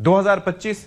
2025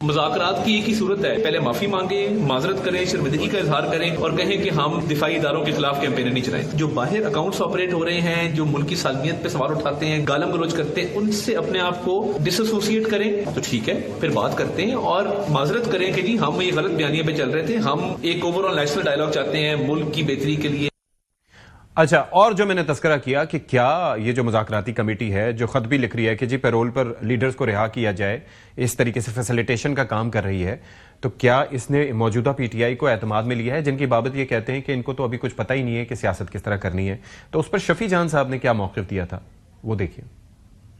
مذاکرات کی ایک ہی صورت ہے، پہلے معافی مانگیں، معذرت کریں، شرمندگی کا اظہار کریں اور کہیں کہ ہم دفاعی اداروں کے خلاف کیمپین نہیں چلائیں۔ جو باہر اکاؤنٹس آپریٹ ہو رہے ہیں، جو ملک کی سالمیت پہ سوال اٹھاتے ہیں، گالم گلوچ کرتے ہیں، ان سے اپنے آپ کو ڈس ایسوسیٹ کریں تو ٹھیک ہے، پھر بات کرتے ہیں اور معذرت کریں کہ جی ہم یہ غلط بیانیے پہ چل رہے تھے، ہم ایک اوور آل نیشنل ڈائلاگ چاہتے ہیں ملک کی بہتری کے لیے۔ اچھا، اور جو میں نے تذکرہ کیا کہ کیا یہ جو مذاکراتی کمیٹی ہے جو خط بھی لکھ رہی ہے کہ جی پیرول پر لیڈرز کو رہا کیا جائے، اس طریقے سے فیسیلیٹیشن کا کام کر رہی ہے، تو کیا اس نے موجودہ پی ٹی آئی کو اعتماد میں لیا ہے، جن کی بابت یہ کہتے ہیں کہ ان کو تو ابھی کچھ پتہ ہی نہیں ہے کہ سیاست کس طرح کرنی ہے؟ تو اس پر شفیع جان صاحب نے کیا موقف دیا تھا، وہ دیکھیے۔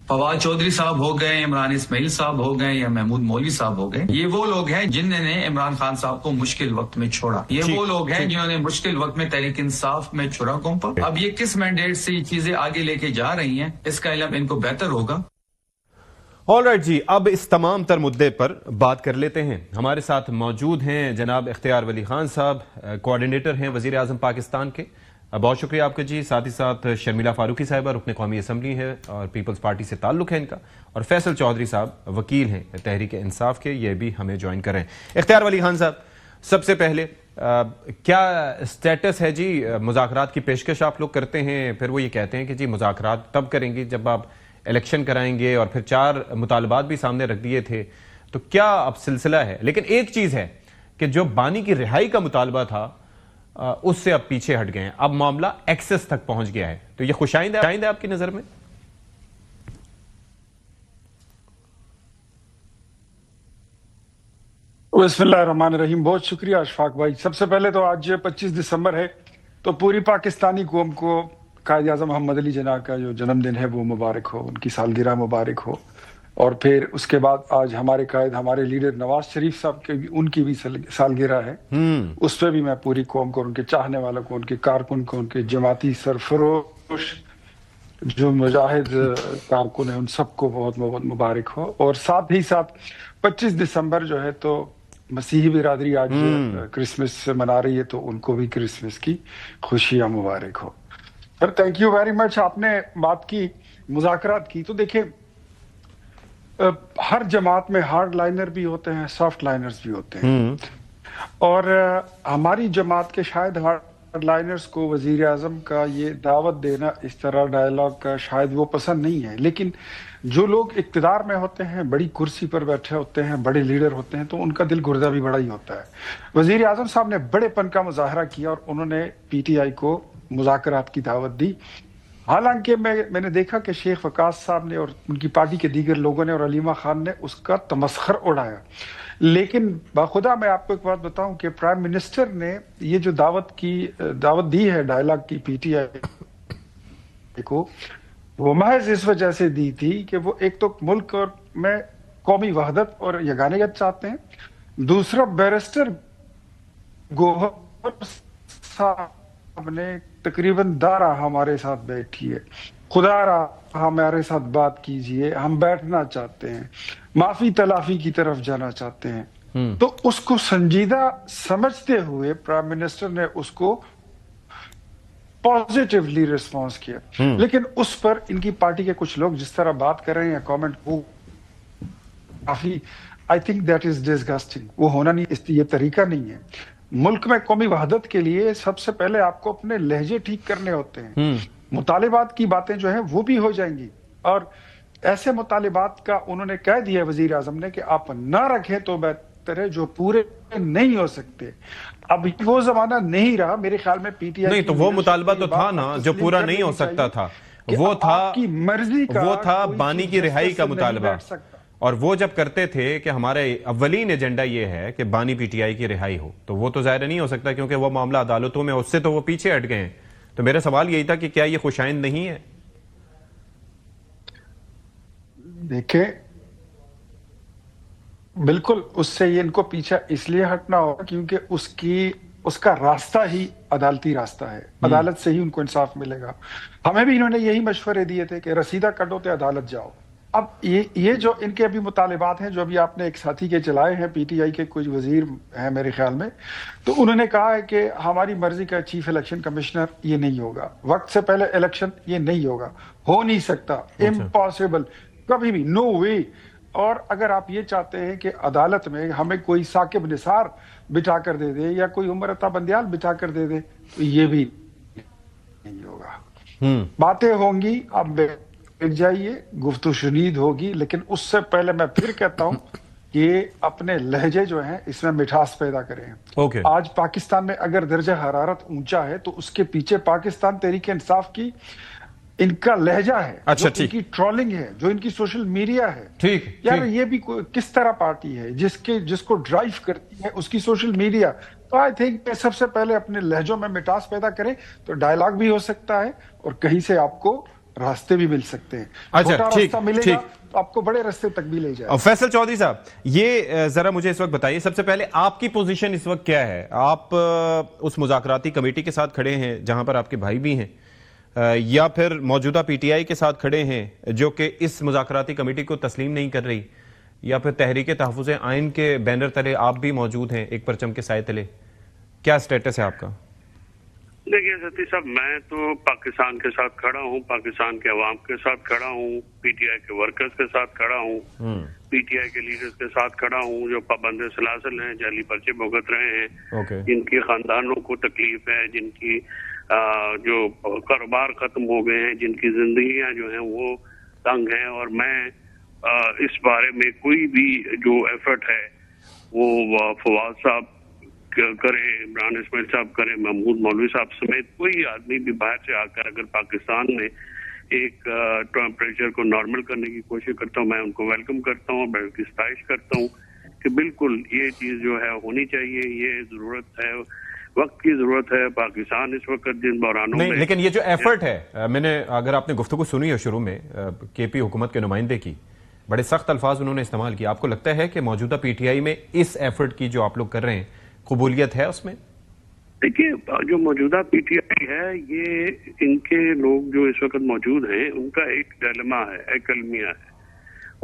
فواد چودھری صاحب ہو گئے، عمران اسماعیل صاحب ہو گئے یا محمود مولوی صاحب ہو گئے، یہ وہ لوگ ہیں جنہوں نے عمران خان صاحب کو مشکل وقت میں چھوڑا، یہ وہ لوگ ہیں جنہوں نے مشکل وقت میں تحریک انصاف میں چھوڑا قوم پر۔ اب یہ کس مینڈیٹ سے یہ چیزیں آگے لے کے جا رہی ہیں، اس کا علم ان کو بہتر ہوگا۔ آل رائٹ جی، اب اس تمام تر مدے پر بات کر لیتے ہیں۔ ہمارے ساتھ موجود ہیں جناب اختیار ولی خان صاحب، کوارڈینیٹر ہیں وزیر اعظم پاکستان کے، بہت شکریہ آپ کا جی۔ ساتھ ہی ساتھ شرمیلا فاروقی صاحبہ رکن قومی اسمبلی ہے اور پیپلز پارٹی سے تعلق ہے ان کا، اور فیصل چودھری صاحب وکیل ہیں تحریک انصاف کے، یہ بھی ہمیں جوائن کر رہے ہیں۔ اختیار ولی خان صاحب، سب سے پہلے کیا سٹیٹس ہے جی؟ مذاکرات کی پیشکش آپ لوگ کرتے ہیں، پھر وہ یہ کہتے ہیں کہ جی مذاکرات تب کریں گے جب آپ الیکشن کرائیں گے، اور پھر 4 مطالبات بھی سامنے رکھ دیے تھے، تو کیا اب سلسلہ ہے؟ لیکن ایک چیز ہے کہ جو بانی کی رہائی کا مطالبہ تھا اس سے اب پیچھے ہٹ گئے ہیں، اب معاملہ ایکسس تک پہنچ گیا ہے، تو یہ خوشائند ہے آپ کی نظر میں؟ بسم اللہ الرحمن الرحیم، بہت شکریہ اشفاق بھائی۔ سب سے پہلے تو آج 25 دسمبر ہے، تو پوری پاکستانی قوم کو قائد اعظم محمد علی جناح کا جو جنم دن ہے وہ مبارک ہو، ان کی سالگرہ مبارک ہو۔ اور پھر اس کے بعد آج ہمارے قائد، ہمارے لیڈر نواز شریف صاحب کے بھی، ان کی بھی سالگرہ ہے، اس پہ بھی میں پوری قوم کو، ان کے چاہنے والوں کو، ان کے کارکن کو، ان کے جماعتی سرفروش جو مجاہد کارکن ہیں، ان سب کو بہت بہت مبارک ہو۔ اور ساتھ ہی ساتھ 25 دسمبر جو ہے تو مسیحی برادری آج کرسمس منا رہی ہے، تو ان کو بھی کرسمس کی خوشیاں مبارک ہو۔ Sir thank you very much. آپ نے بات کی مذاکرات کی، تو دیکھیں ہر جماعت میں ہارڈ لائنر بھی ہوتے ہیں، سافٹ لائنرز بھی ہوتے ہیں، اور ہماری جماعت کے شاید ہارڈ لائنرز کو وزیر اعظم کا یہ دعوت دینا اس طرح ڈائلاگ کا شاید وہ پسند نہیں ہے، لیکن جو لوگ اقتدار میں ہوتے ہیں، بڑی کرسی پر بیٹھے ہوتے ہیں، بڑے لیڈر ہوتے ہیں، تو ان کا دل گردہ بھی بڑا ہی ہوتا ہے۔ وزیر اعظم صاحب نے بڑے پن کا مظاہرہ کیا اور انہوں نے پی ٹی آئی کو مذاکرات کی دعوت دی۔ حالانکہ میں نے دیکھا کہ شیخ وقاص صاحب نے اور ان کی پارٹی کے دیگر لوگوں نے اور علیمہ خان نے اس کا تمسخر اڑایا، لیکن باخدا میں آپ کو ایک بات بتاؤں کہ پرائم منسٹر نے یہ جو دعوت دی ہے ڈائلاگ کی پی ٹی آئی کو، وہ محض اس وجہ سے دی تھی کہ وہ ایک تو ملک اور میں قومی وحدت اور یگانگت چاہتے ہیں، دوسرا بیرسٹر گوہر صاحب نے تقریباً 10 ہمارے ساتھ بیٹھی ہے، خدا را ہمارے ساتھ بات کیجئے، ہم بیٹھنا چاہتے ہیں، معافی تلافی کی طرف جانا چاہتے ہیں۔ تو اس کو سنجیدہ سمجھتے ہوئے پرائم منسٹر نے اس کو پازیٹیولی ریسپانس کیا، لیکن اس پر ان کی پارٹی کے کچھ لوگ جس طرح بات کر رہے ہیں، کامنٹ وہ کافی I think that is disgusting, وہ ہونا نہیں، یہ طریقہ نہیں ہے۔ ملک میں قومی وحدت کے لیے سب سے پہلے آپ کو اپنے لہجے ٹھیک کرنے ہوتے ہیں، مطالبات کی باتیں جو ہیں وہ بھی ہو جائیں گی، اور ایسے مطالبات کا انہوں نے کہہ دیا وزیر اعظم نے کہ آپ نہ رکھیں تو بہتر ہے، جو پورے نہیں ہو سکتے۔ اب وہ زمانہ نہیں رہا میرے خیال میں پی ٹی آئی نہیں، تو وہ مطالبہ تو تھا نا جو پورا نہیں ہو سکتا تھا، وہ تھا کی مرضی کا، وہ تھا بانی کی رہائی کا مطالبہ، اور وہ جب کرتے تھے کہ ہمارے اولین ایجنڈا یہ ہے کہ بانی پی ٹی آئی کی رہائی ہو، تو وہ تو ظاہر نہیں ہو سکتا کیونکہ وہ معاملہ عدالتوں میں، اس سے تو وہ پیچھے ہٹ گئے ہیں۔ تو میرا سوال یہی تھا کہ کیا یہ خوشائند نہیں ہے؟ دیکھیں بالکل اس سے یہ ان کو پیچھے اس لیے ہٹنا ہوگا کیونکہ اس کا راستہ ہی عدالتی راستہ ہے، عدالت سے ہی ان کو انصاف ملے گا۔ ہمیں بھی انہوں نے یہی مشورے دیے تھے کہ رسیدہ کٹو تے عدالت جاؤ۔ اب یہ جو ان کے ابھی مطالبات ہیں، جو ابھی آپ نے ایک ساتھی کے چلائے ہیں، پی ٹی آئی کے کچھ وزیر ہیں میرے خیال میں، تو انہوں نے کہا ہے کہ ہماری مرضی کا چیف الیکشن کمشنر یہ نہیں ہوگا، وقت سے پہلے الیکشن یہ نہیں ہوگا، ہو نہیں سکتا، امپاسبل، کبھی بھی، نو وے۔ اور اگر آپ یہ چاہتے ہیں کہ عدالت میں ہمیں کوئی ثاقب نثار بٹھا کر دے دے یا کوئی عمر عطا بندیال بٹھا کر دے دے تو یہ بھی نہیں ہوگا. باتیں ہوں گی، آپ بیٹھ جائیے، گفتگو شنید ہوگی، لیکن اس سے پہلے میں پھر کہتا ہوں کہ اپنے لہجے جو ہیں اس میں مٹھاس پیدا کریں. آج پاکستان میں اگر درجہ حرارت اونچا ہے تو اس کے پیچھے پاکستان تحریک انصاف کی ان کا لہجہ ہے، جو ان کی ٹرولنگ ہے، جو ان کی سوشل میڈیا ہے. یار یہ بھی کس طرح پارٹی ہے جس کو ڈرائیو کرتی ہے اس کی سوشل میڈیا. تو آئی تھنک سب سے پہلے اپنے لہجوں میں مٹاس پیدا کریں تو ڈائلاگ بھی ہو سکتا ہے اور کہیں سے آپ کو راستے بھی مل سکتے ہیں. چھوٹا راستہ ملے گا تو آپ کو بڑے راستے تک بھی لے جائے. فیصل چودھری صاحب، یہ ذرا مجھے اس وقت بتائیے، سب سے پہلے آپ کی پوزیشن اس وقت کیا ہے؟ آپ اس مذاکراتی کمیٹی کے ساتھ کھڑے ہیں جہاں پر آپ کے بھائی بھی ہیں، یا پھر موجودہ پی ٹی آئی کے ساتھ کھڑے ہیں جو کہ اس مذاکراتی کمیٹی کو تسلیم نہیں کر رہی، یا پھر تحریک تحفظ آئین کے بینر تلے آپ بھی موجود ہیں، ایک پرچم کے سائے تلے؟ کیا سٹیٹس ہے آپ کا؟ دیکھیے ستی صاحب، میں تو پاکستان کے ساتھ کھڑا ہوں، پاکستان کے عوام کے ساتھ کھڑا ہوں، پی ٹی آئی کے ورکرز کے ساتھ کھڑا ہوں، پی ٹی آئی کے لیڈرز کے ساتھ کھڑا ہوں جو پابند سلاسل ہیں، جعلی پرچے بھگت رہے ہیں، جن کی خاندانوں کو تکلیف ہے، جن کی جو کاروبار ختم ہو گئے ہیں، جن کی زندگیاں جو ہیں وہ تنگ ہیں. اور میں اس بارے میں کوئی بھی جو ایفرٹ ہے وہ فواد صاحب کرے، عمران اسماعیل صاحب کرے، محمود مولوی صاحب سمیت کوئی آدمی بھی باہر سے آ کر اگر پاکستان میں ایک ٹیمپریچر کو نارمل کرنے کی کوشش کرتا ہوں، میں ان کو ویلکم کرتا ہوں، میں ان کی ستائش کرتا ہوں کہ بالکل یہ چیز جو ہے ہونی چاہیے، یہ ضرورت ہے، وقت کی ضرورت ہے. پاکستان اس وقت جن بحرانوں میں، لیکن یہ جو ایفرٹ ہے، میں نے اگر آپ نے گفتگو سنی ہے شروع میں کے پی حکومت کے نمائندے کی، بڑے سخت الفاظ انہوں نے استعمال کیا. آپ کو لگتا ہے کہ موجودہ پی ٹی آئی میں اس ایفرٹ کی جو آپ لوگ کر رہے ہیں قبولیت ہے اس میں؟ دیکھیے جو موجودہ پی ٹی آئی ہے، یہ ان کے لوگ جو اس وقت موجود ہیں ان کا ایک ڈیلما ہے، ایک المیہ ہے.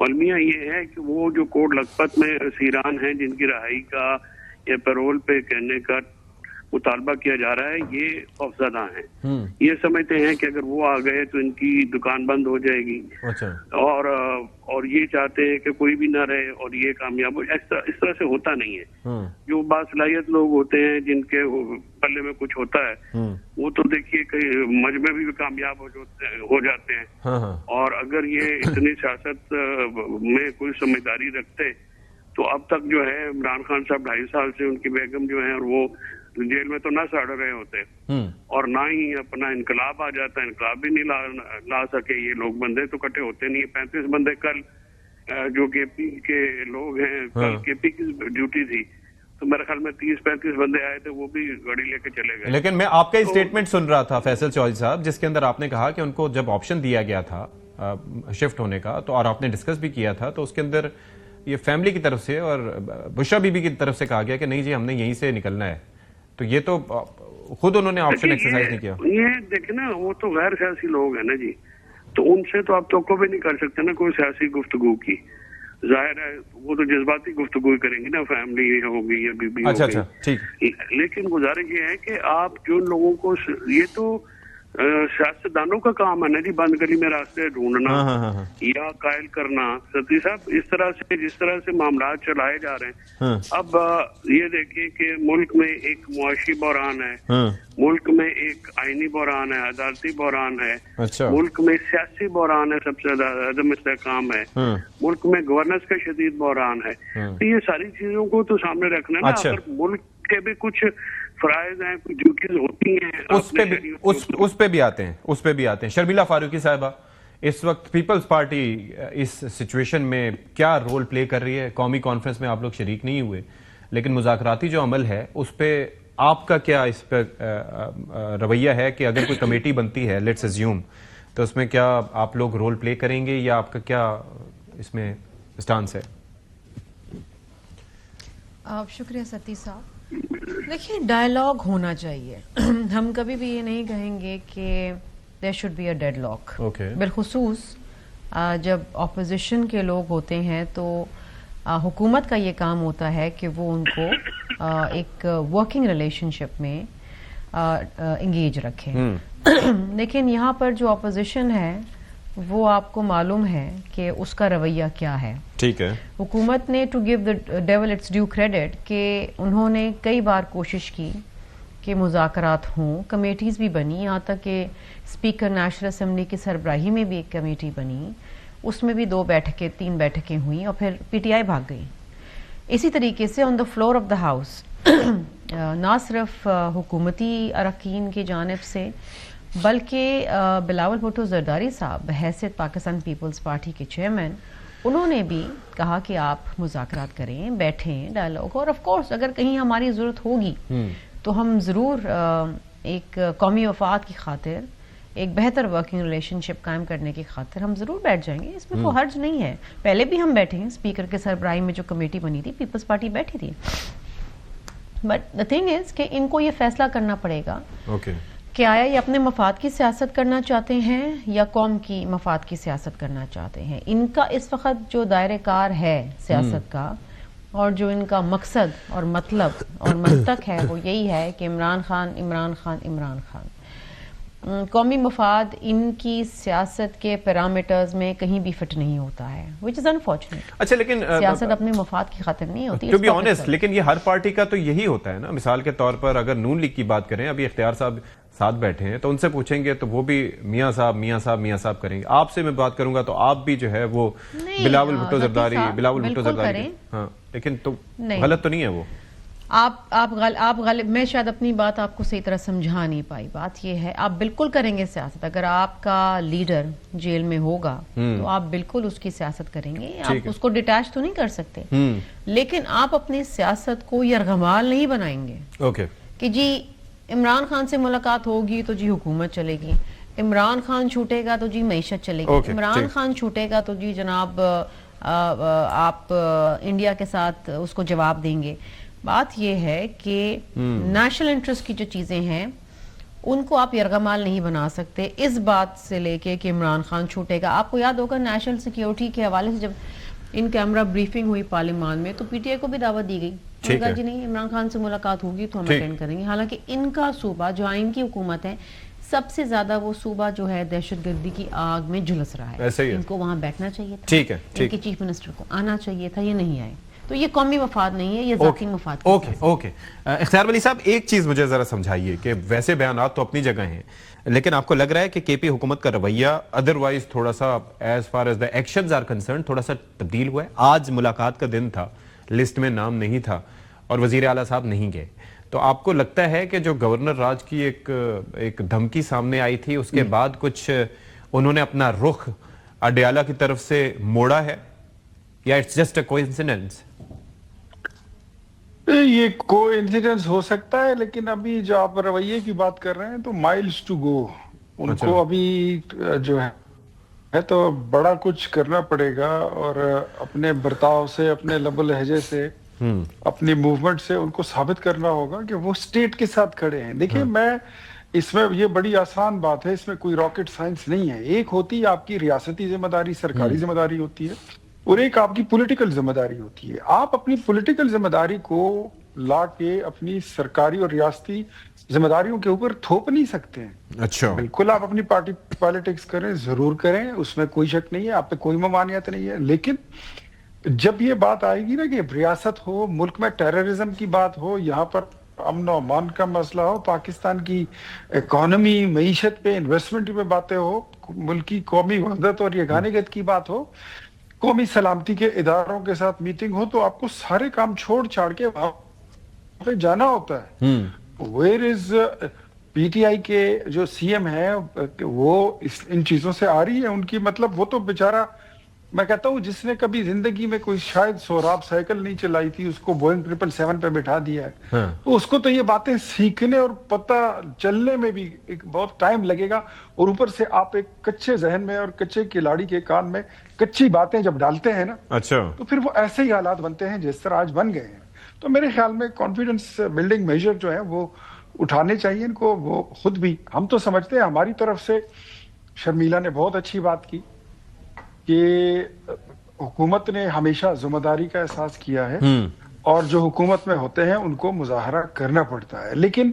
المیہ یہ ہے کہ وہ جو کوٹ لکھپت میں اسیران ہیں جن کی رہائی کا یا پیرول پہ کہنے کا مطالبہ کیا جا رہا ہے، یہ خوفزدہ ہیں. یہ سمجھتے ہیں کہ اگر وہ آ گئے تو ان کی دکان بند ہو جائے گی، اور یہ چاہتے ہیں کہ کوئی بھی نہ رہے اور یہ کامیاب ہو. اس طرح سے ہوتا نہیں ہے. جو باصلاحیت لوگ ہوتے ہیں جن کے پلے میں کچھ ہوتا ہے وہ تو دیکھیے کئی مجمع بھی کامیاب ہو جاتے ہیں. اور اگر یہ اتنی سیاست میں کوئی سمجھداری رکھتے تو اب تک جو ہے عمران خان صاحب 2.5 سال سے ان کی بیگم جو ہیں اور وہ جیل میں تو نہ سڑ رہے ہوتے، اور نہ ہی اپنا انقلاب آ جاتا. انقلاب بھی نہیں لا سکے. یہ لوگ بندے تو کٹے ہوتے نہیں. 35 بندے کل جو کے پی کے لوگ ہیں، کل کے پی کی ڈیوٹی تھی تو میرے خیال میں 30-35 بندے آئے تھے، وہ بھی گاڑی لے کے چلے گئے. لیکن میں آپ کا ہی اسٹیٹمنٹ سن رہا تھا فیصل چودھری صاحب، جس کے اندر آپ نے کہا کہ ان کو جب آپشن دیا گیا تھا شفٹ ہونے کا تو، اور آپ نے ڈسکس بھی کیا تھا، تو اس کے اندر یہ فیملی کی طرف سے اور بشرا بی بی کی طرف سے کہا گیا کہ نہیں جی ہم نے یہیں سے نکلنا ہے. تو یہ تو خود انہوں نے آپشن ایکسرسائز نہیں کیا. یہ دیکھیں نا، وہ تو غیر سیاسی لوگ ہیں نا جی، تو ان سے تو آپ توقع بھی نہیں کر سکتے نا کوئی سیاسی گفتگو کی. ظاہر ہے وہ تو جذباتی گفتگو کر گی نا، فیملی ہوگی یا بی بی ہوگی. لیکن گزارش یہ ہے کہ آپ جو لوگوں کو، یہ تو سیاستدانوں کا کام ہے نا جی، بند گلی میں راستے ڈھونڈنا یا قائل کرنا. ستی صاحب جس طرح سے معاملات چلائے جا رہے ہیں، اب یہ دیکھیے کہ ملک میں ایک معاشی بحران ہے، ملک میں ایک آئینی بحران ہے، عدالتی بحران ہے، ملک میں سیاسی بحران ہے، سب سے زیادہ عدم استحکام ہے، ملک میں گورننس کا شدید بحران ہے. تو یہ ساری چیزوں کو تو سامنے رکھنا نا. اگر ملک کے بھی کچھ فرائض ہیں، کچھ ڈیوٹیز ہوتی ہیں، اس پہ بھی آتے ہیں. شرمیلا فاروقی صاحبہ، اس وقت پیپلز پارٹی اس سچویشن میں کیا رول پلے کر رہی ہے؟ قومی کانفرنس میں آپ لوگ شریک نہیں ہوئے، لیکن مذاکراتی جو عمل ہے اس پہ آپ کا کیا اس پہ رویہ ہے کہ اگر کوئی کمیٹی بنتی ہے لیٹس اسیوم، تو اس میں کیا آپ لوگ رول پلے کریں گے یا آپ کا کیا اس میں اسٹانس ہے؟ شکریہ ستی صاحب. دیکھیے ڈائلاگ ہونا چاہیے. ہم کبھی بھی یہ نہیں کہیں گے کہ there should be a deadlock. بالخصوص جب اپوزیشن کے لوگ ہوتے ہیں تو حکومت کا یہ کام ہوتا ہے کہ وہ ان کو ایک ورکنگ ریلیشن شپ میں انگیج رکھے. لیکن یہاں پر جو اپوزیشن ہے وہ آپ کو معلوم ہے کہ اس کا رویہ کیا ہے. ٹھیک ہے. حکومت نے to give the devil its due credit کہ انہوں نے کئی بار کوشش کی کہ مذاکرات ہوں, کمیٹیز بھی بنی, یہاں تک کہ اسپیکر نیشنل اسمبلی کی سربراہی میں بھی ایک کمیٹی بنی, اس میں بھی 3 بیٹھکیں ہوئیں اور پھر پی ٹی آئی بھاگ گئی. اسی طریقے سے on the floor of the house نہ صرف حکومتی اراکین کی جانب سے بلکہ بلاول بھٹو زرداری صاحب بحیثیت پاکستان پیپلز پارٹی کے چیئرمین, انہوں نے بھی کہا کہ آپ مذاکرات کریں, بیٹھیں, ڈائلاگ, اور آف کورس اگر کہیں ہماری ضرورت ہوگی تو ہم ضرور ایک قومی مفاد کی خاطر, ایک بہتر ورکنگ ریلیشن شپ قائم کرنے کی خاطر ہم ضرور بیٹھ جائیں گے. اس میں کوئی حرج نہیں ہے. پہلے بھی ہم بیٹھے ہیں, اسپیکر کے سربراہی میں جو کمیٹی بنی تھی پیپلز پارٹی بیٹھی تھی. بٹ دا تھنگ از کہ ان کو یہ فیصلہ کرنا پڑے گا کہ آیا یہ اپنے مفاد کی سیاست کرنا چاہتے ہیں یا قوم کی مفاد کی سیاست کرنا چاہتے ہیں. ان کا اس وقت جو دائرہ کار ہے سیاست کا اور جو ان کا مقصد اور مطلب اور منطق ہے وہ یہی ہے کہ عمران خان. قومی مفاد ان کی سیاست کے پیرامیٹرز میں کہیں بھی فٹ نہیں ہوتا ہے, which is unfortunate. اچھا لیکن سیاست اپنے مفاد کی خاطر نہیں ہوتی. to be honest, لیکن یہ ہر پارٹی کا تو یہی ہوتا ہے نا. مثال کے طور پر اگر نون لیگ کی بات کریں, ابھی اختیار صاحب ساتھ بیٹھے ہیں تو ان سے پوچھیں گے تو وہ بھی میاں صاحب کریں گے. آپ سے میں بات کروں گا تو آپ بھی جو ہے وہ بلاول بھٹو زرداری ہاں, لیکن تو غلط تو نہیں ہے وہ. آپ غالب, میں شاید اپنی بات آپ کو صحیح طرح سمجھا نہیں پائی. بات یہ ہے آپ بالکل کریں گے سیاست. اگر آپ کا لیڈر جیل میں ہوگا تو آپ بالکل اس کی سیاست کریں گے. آپ اس کو ڈیٹیچ تو نہیں کر سکتے, لیکن آپ اپنی سیاست کو یرغمال نہیں بنائیں گے کہ جی عمران خان سے ملاقات ہوگی تو جی حکومت چلے گی, عمران خان چھوٹے گا تو جی معیشت چلے گی, عمران خان چھوٹے گا تو جی جناب آپ انڈیا کے ساتھ اس کو جواب دیں گے. بات یہ ہے کہ نیشنل انٹرسٹ کی جو چیزیں ہیں ان کو آپ یرغمال نہیں بنا سکتے اس بات سے لے کے کہ عمران خان چھوٹے گا. آپ کو یاد ہوگا نیشنل سیکیورٹی کے حوالے سے جب ان کیمرہ بریفنگ ہوئی پارلیمان میں تو پی ٹی آئی کو بھی دعوت دی گئی, کہا جی نہیں عمران خان سے ملاقات ہوگی تو ہم اٹینڈ کریں گے. حالانکہ ان کا صوبہ جو آئین کی حکومت ہے سب سے زیادہ وہ صوبہ جو ہے دہشت گردی کی آگ میں جھلس رہا ہے. ان کو وہاں بیٹھنا چاہیے تھا, ان کے چیف منسٹر کو آنا چاہیے تھا, یہ نہیں آئے. تو یہ قومی مفاد نہیں ہے, یہ ذاتی مفاد. اوکے اختیار ولی صاحب, ایک چیز مجھے ذرا سمجھائیے کہ ویسے بیانات تو اپنی جگہ ہیں, لیکن آپ کو لگ رہا ہے کہ کے پی حکومت کا رویہ ادروائز تھوڑا سا as far as the actions are concern تھوڑا سا تبدیل ہوا ہے؟ آج ملاقات کا دن تھا, لسٹ میں نام نہیں تھا اور وزیر اعلیٰ صاحب نہیں گئے, تو آپ کو لگتا ہے کہ جو گورنر راج کی ایک دھمکی سامنے آئی تھی اس کے بعد کچھ انہوں نے اپنا رخ اڈیالہ کی طرف سے موڑا ہے یا اٹس جسٹ اے کوئنسیڈنس؟ یہ کوئی انسیڈنس ہو سکتا ہے, لیکن ابھی جو آپ رویے کی بات کر رہے ہیں تو مائلز ٹو گو. ان کو ابھی جو ہے تو بڑا کچھ کرنا پڑے گا اور اپنے برتاؤ سے, اپنے لب و لہجے سے, اپنی موومنٹ سے ان کو ثابت کرنا ہوگا کہ وہ اسٹیٹ کے ساتھ کھڑے ہیں. دیکھیں اس میں یہ بڑی آسان بات ہے, اس میں کوئی راکٹ سائنس نہیں ہے. ایک ہوتی ہے آپ کی ریاستی ذمہ داری, سرکاری ذمہ داری ہوتی ہے, اور ایک آپ کی پولیٹیکل ذمہ داری ہوتی ہے. آپ اپنی پولیٹیکل ذمہ داری کو لا کے اپنی سرکاری اور ریاستی ذمہ داریوں کے اوپر تھوپ نہیں سکتے ہیں. اچھا, بالکل آپ اپنی پارٹی پالیٹکس کریں, ضرور کریں, اس میں کوئی شک نہیں ہے, آپ پہ کوئی ممانعت نہیں ہے. لیکن جب یہ بات آئے گی نا کہ ریاست ہو, ملک میں ٹیررزم کی بات ہو, یہاں پر امن و امان کا مسئلہ ہو, پاکستان کی اکانومی, معیشت پہ, انویسٹمنٹ پہ باتیں ہو, ملک کی قومی وحدت اور یگانگت کی بات ہو, قومی سلامتی کے اداروں کے ساتھ میٹنگ ہو, تو آپ کو سارے کام چھوڑ چھاڑ کے وہاں پہ جانا ہوتا ہے. Where is P T I کے جو سی ایم ہے وہ ان چیزوں سے آ رہی ہے. ان کی مطلب وہ تو بیچارہ, میں کہتا ہوں جس نے کبھی زندگی میں کوئی شاید سوراب سائیکل نہیں چلائی تھی, اس کو بوئنگ 777 پہ بٹھا دیا ہے, تو اس کو تو یہ باتیں سیکھنے اور پتہ چلنے میں بھی ایک بہت ٹائم لگے گا. اور اوپر سے آپ ایک کچے ذہن میں اور کچے کھلاڑی کے کان میں کچی باتیں جب ڈالتے ہیں نا, تو پھر وہ ایسے ہی حالات بنتے ہیں جس طرح آج بن گئے ہیں. تو میرے خیال میں کانفیڈنس بلڈنگ میجر جو ہیں وہ اٹھانے چاہیے ان کو. وہ خود بھی, ہم تو سمجھتے ہیں ہماری طرف سے شرمیلا نے بہت اچھی بات کی کہ حکومت نے ہمیشہ ذمہ داری کا احساس کیا ہے, اور جو حکومت میں ہوتے ہیں ان کو مظاہرہ کرنا پڑتا ہے. لیکن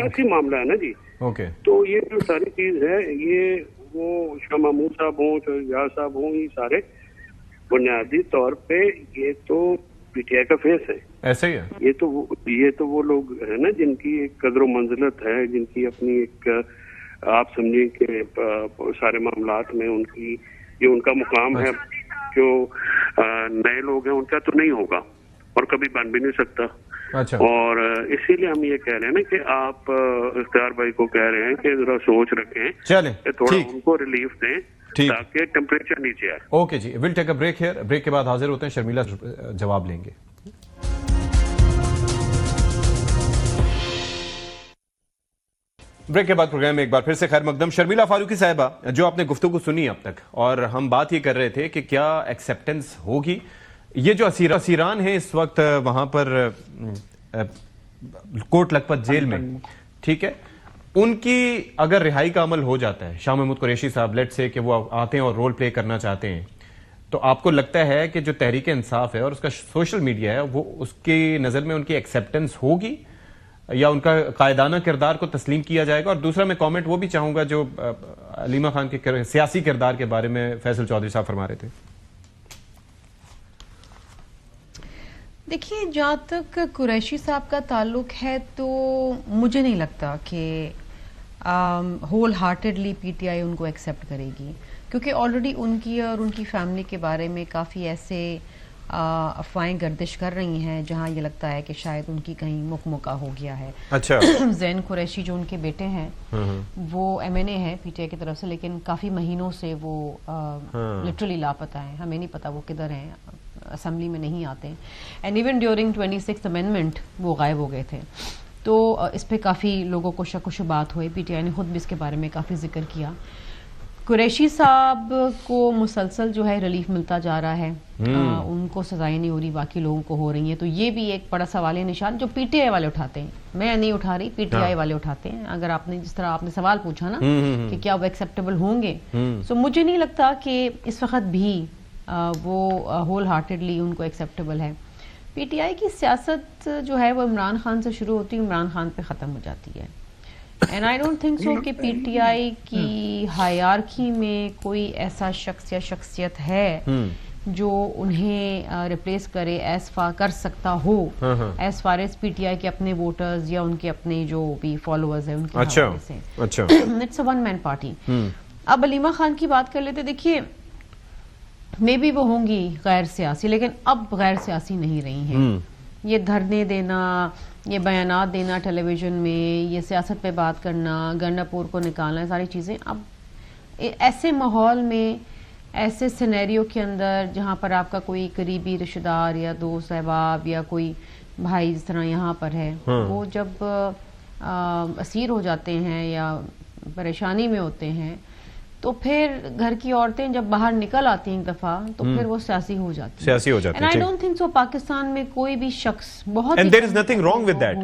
سیاسی معاملہ ہے نا جی. تو یہ جو ساری چیز ہے یہ وہ شاہ محمود صاحب ہوں چاہے ریاض صاحب ہوں یہ سارے بنیادی طور پہ یہ تو پی ٹی آئی کا فیس ہے. ایسا ہی ہے. یہ تو وہ لوگ ہیں نا جن کی ایک قدر و منزلت ہے, جن کی اپنی ایک آپ سمجھیں کہ سارے معاملات میں ان کی یہ ان کا مقام ہے. جو نئے لوگ ہیں ان کا تو نہیں ہوگا اور کبھی بن بھی نہیں سکتا. اور اسی لیے ہم یہ کہہ رہے ہیں نا کہ آپ اختیار بھائی کو کہہ رہے ہیں کہ ذرا سوچ رکھیں کہ تھوڑا ان کو ریلیف دیں تاکہ ٹیمپریچر نیچے آئے. اوکے جی, we'll take a break here. Break کے بعد حاضر ہوتے ہیں, شرمیلا جواب لیں گے. بریک کے بعد پروگرام میں ایک بار پھر سے خیر مقدم. شرمیلا فاروقی صاحبہ, جو آپ نے گفتگو سنی اب تک, اور ہم بات یہ کر رہے تھے کہ کیا ایکسیپٹنس ہوگی. یہ جو اسیران ہیں اس وقت وہاں پر کوٹ لکھپت جیل میں, ٹھیک ہے, ان کی اگر رہائی کا عمل ہو جاتا ہے, شاہ محمود قریشی صاحب لیٹ سے کہ وہ آتے ہیں اور رول پلے کرنا چاہتے ہیں, تو آپ کو لگتا ہے کہ جو تحریک انصاف ہے اور اس کا سوشل میڈیا ہے وہ اس کی نظر میں ان کی ایکسیپٹنس ہوگی یا ان کا قائدانہ کردار کو تسلیم کیا جائے گا؟ اور دوسرا میں کامنٹ وہ بھی چاہوں گا جو علیمہ خان کے سیاسی کردار کے بارے میں فیصل چودھری صاحب فرما رہے تھے. دیکھیے, جہاں تک قریشی صاحب کا تعلق ہے تو مجھے نہیں لگتا کہ wholeheartedly P T I ان کو ایکسیپٹ کرے گی, کیونکہ آلریڈی ان کی اور ان کی فیملی کے بارے میں کافی ایسے افواہیں گردش کر رہی ہیں جہاں یہ لگتا ہے کہ شاید ان کی کہیں مکہ ہو گیا ہے. اچھا. زین قریشی جو ان کے بیٹے ہیں وہ ایم این اے ہے پی ٹی آئی کی طرف سے, لیکن کافی مہینوں سے وہ لٹرلی لاپتہ ہیں. ہمیں نہیں پتا وہ کدھر ہیں, اسمبلی میں نہیں آتے, and even during 26th amendment وہ غائب ہو گئے تھے. تو اس پہ کافی لوگوں کو شک و شبہات ہوئے. پی ٹی آئی نے خود بھی اس کے بارے میں کافی ذکر کیا. قریشی صاحب کو مسلسل جو ہے ریلیف ملتا جا رہا ہے, ان کو سزائیں نہیں ہو رہی, باقی لوگوں کو ہو رہی ہیں. تو یہ بھی ایک بڑا سوال نشان جو پی ٹی آئی والے اٹھاتے ہیں, میں نہیں اٹھا رہی, پی ٹی آئی والے اٹھاتے ہیں. اگر آپ نے جس طرح آپ نے سوال پوچھا نا کہ کیا وہ ایکسیپٹیبل ہوں گے, سو مجھے نہیں لگتا کہ اس وقت بھی وہ ہول ہارٹیڈلی ان کو ایکسیپٹیبل ہے. پی ٹی آئی کی سیاست جو ہے وہ عمران خان سے شروع ہوتی ہے, عمران خان پہ ختم ہو جاتی ہے. And I don't think so کہ پی ٹی آئی کی ہائرارکی میں کوئی ایسا شخص یا شخصیت ہے جو انہیں ریپلیس کرے ایز فار کر سکتا ہو as far as P T I کے اپنے ووٹرز یا ان کے اپنے جو بھی فالوورز ہیں ان کے حوالے سے. It's a one man party. اب علیمہ خان کی بات کر لیتے. دیکھیے, مے بی وہ ہوں گی غیر سیاسی, لیکن اب غیر سیاسی نہیں رہی ہیں. یہ دھرنے دینا, یہ بیانات دینا ٹیلی ویژن میں, یہ سیاست پہ بات کرنا, گنڈاپور کو نکالنا, ساری چیزیں اب ایسے ماحول میں, ایسے سینیریو کے اندر جہاں پر آپ کا کوئی قریبی رشتہ دار یا دوست احباب یا کوئی بھائی جس طرح یہاں پر ہے, وہ جب اسیر ہو جاتے ہیں یا پریشانی میں ہوتے ہیں, تو پھر گھر کی عورتیں جب باہر نکل آتی ہیں ایک دفعہ تو پھر وہ سیاسی ہو جاتی ہیں. And I don't think so Pakistan میں کوئی بھی شخص بہت And there is nothing wrong with that.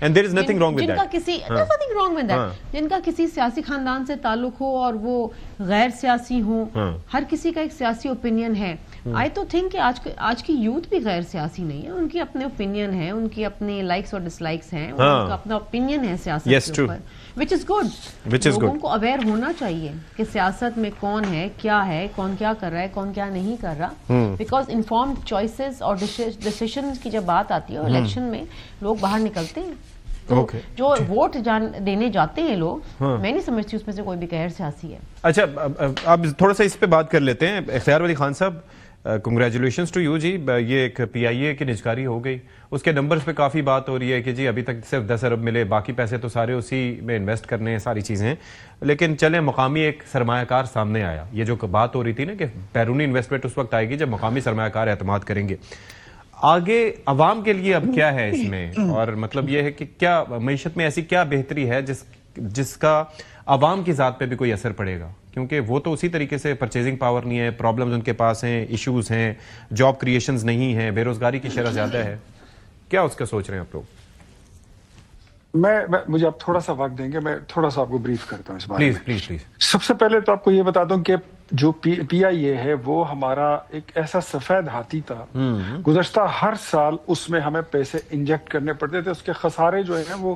And there is nothing wrong with that. There's nothing wrong with that. جن کا کسی سیاسی خاندان سے تعلق ہو اور وہ غیر سیاسی ہوں, ہر کسی کا ایک سیاسی اوپینین ہے. I تو think کہ آج کی یوتھ بھی غیر سیاسی نہیں ہے, ان کی اپنے اوپینین ہیں, ان کی اپنے لائکس اور ڈس لائکس ہیں, ان کا اپنا اوپینین ہے سیاست کے اوپر, which is good. لوگوں کو اویئر ہونا چاہیے کہ سیاست میں کون ہے, کیا ہے, کون کیا کر رہا ہے, کون کیا نہیں کر رہا, بیکاز انفارمڈ چوائسز اور ڈیسیشنز کی جب بات آتی ہے الیکشن میں لوگ باہر نکلتے ہیں. جو ووٹ دینے جاتے ہیں لوگ, میں نہیں سمجھتی اس میں سے کوئی بھی غیر سیاسی ہے. اچھا, اب تھوڑا سا اس پہ بات کر لیتے ہیں. اختیار ولی خان صاحب, کنگریچولیشنز ٹو یو جی. یہ ایک پی آئی اے کی نجکاری ہو گئی, اس کے نمبرز پہ کافی بات ہو رہی ہے کہ جی ابھی تک صرف 10 ارب ملے, باقی پیسے تو سارے اسی میں انویسٹ کرنے ہیں, ساری چیزیں. لیکن چلیں, مقامی ایک سرمایہ کار سامنے آیا. یہ جو بات ہو رہی تھی نا کہ بیرونی انویسٹمنٹ اس وقت آئے گی جب مقامی سرمایہ کار اعتماد کریں گے. آگے عوام کے لیے اب کیا ہے اس میں, اور مطلب یہ ہے کہ کیا معیشت میں ایسی کیا بہتری ہے جس کا عوام کی ذات پہ بھی کوئی اثر پڑے گا, کیونکہ وہ تو اسی طریقے سے پرچیزنگ پاور نہیں ہے, پرابلمز ان کے پاس ہیں, ایشوز ہیں, جاب کریشنز نہیں ہیں, بے روزگاری کی شرح زیادہ ہے. کیا اس کا سوچ رہے ہیں آپ لوگ؟ مجھے آپ تھوڑا سا وقت دیں گے, میں تھوڑا سا آپ کو بریف کرتا ہوں اس بارے میں. پلیز. سب سے پہلے تو آپ کو یہ بتا دوں کہ جو پی آئی اے ہے وہ ہمارا ایک ایسا سفید ہاتھی تھا. گزشتہ ہر سال اس میں ہمیں پیسے انجیکٹ کرنے پڑتے تھے, اس کے خسارے جو ہیں وہ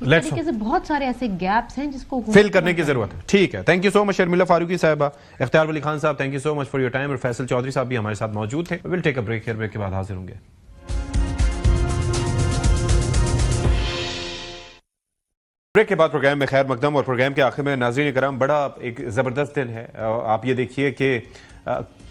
اس طریقے سے بہت سارے ایسے گیپس ہیں جس کو فل کرنے کی ضرورت ہے. ٹھیک ہے, thank you so much Sharmila Farooqui صاحبہ, اختیار ولی خان صاحب, thank you so much for your time, اور فیصل چودھری صاحب بھی ہمارے ساتھ موجود تھے. We'll take a break, break کے بعد حاضر ہوں گے. بریک کے بعد پروگرام میں خیر مقدم, اور پروگرام کے آخر میں ناظرین کرام بڑا ایک زبردست دن ہے. آپ یہ دیکھیے کہ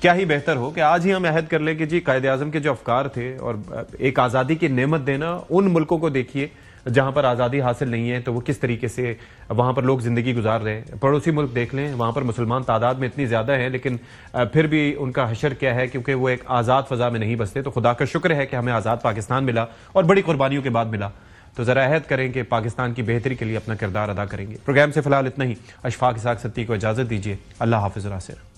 کیا ہی بہتر ہو کہ آج ہی ہم عہد کر لیں کہ جی قائد اعظم کے جو افکار تھے اور ایک آزادی کی نعمت دینا, ان ملکوں کو دیکھیے جہاں پر آزادی حاصل نہیں ہے تو وہ کس طریقے سے وہاں پر لوگ زندگی گزار رہے ہیں. پڑوسی ملک دیکھ لیں, وہاں پر مسلمان تعداد میں اتنی زیادہ ہیں لیکن پھر بھی ان کا حشر کیا ہے, کیونکہ وہ ایک آزاد فضا میں نہیں بستے. تو خدا کا شکر ہے کہ ہمیں آزاد پاکستان ملا اور بڑی قربانیوں کے بعد ملا. تو ذرا عہد کریں کہ پاکستان کی بہتری کے لیے اپنا کردار ادا کریں گے. پروگرام سے فی الحال اتنا ہی. اشفاق اسحاق ستی کو اجازت دیجیے. اللہ حافظ. ناصر.